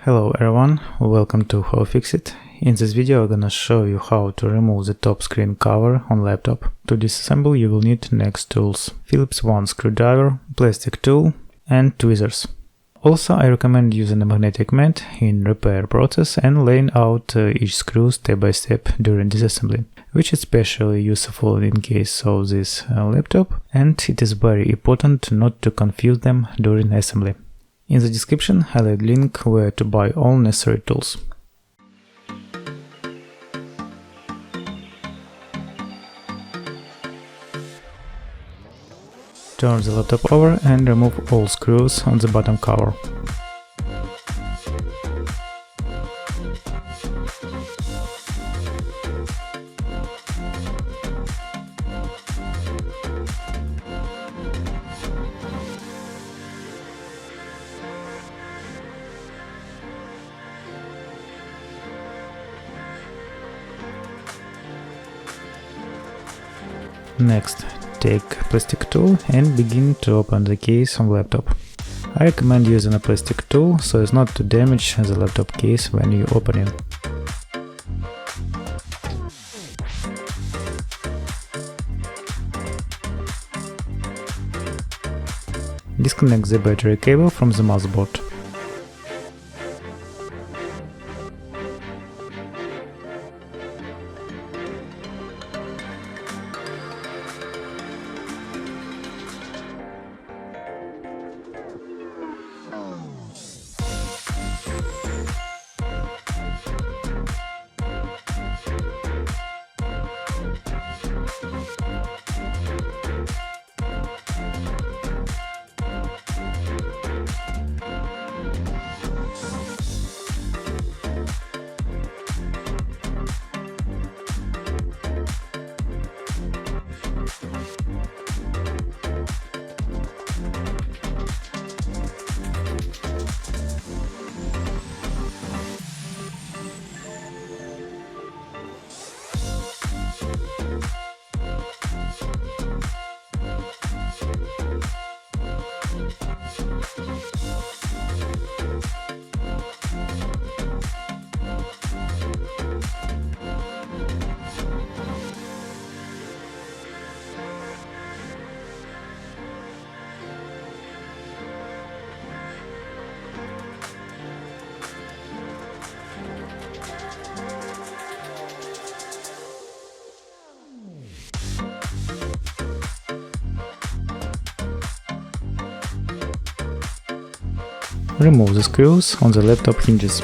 Hello everyone, welcome to How Fix It. In this video I'm gonna show you how to remove the top screen cover on laptop. To disassemble you will need next tools: Phillips 1 screwdriver, plastic tool and tweezers. Also I recommend using a magnetic mat in repair process and laying out each screw step by step during disassembly, which is especially useful in case of this laptop, and it is very important not to confuse them during assembly. In the description I'll add link where to buy all necessary tools. Turn the laptop over and remove all screws on the bottom cover. Next, take plastic tool and begin to open the case on laptop. I recommend using a plastic tool so as not to damage the laptop case when you open it. Disconnect the battery cable from the motherboard. Remove the screws on the laptop hinges.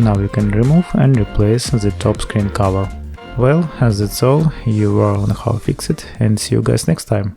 Now you can remove and replace the top screen cover. Well, that's all, you are on How Fix It, and see you guys next time.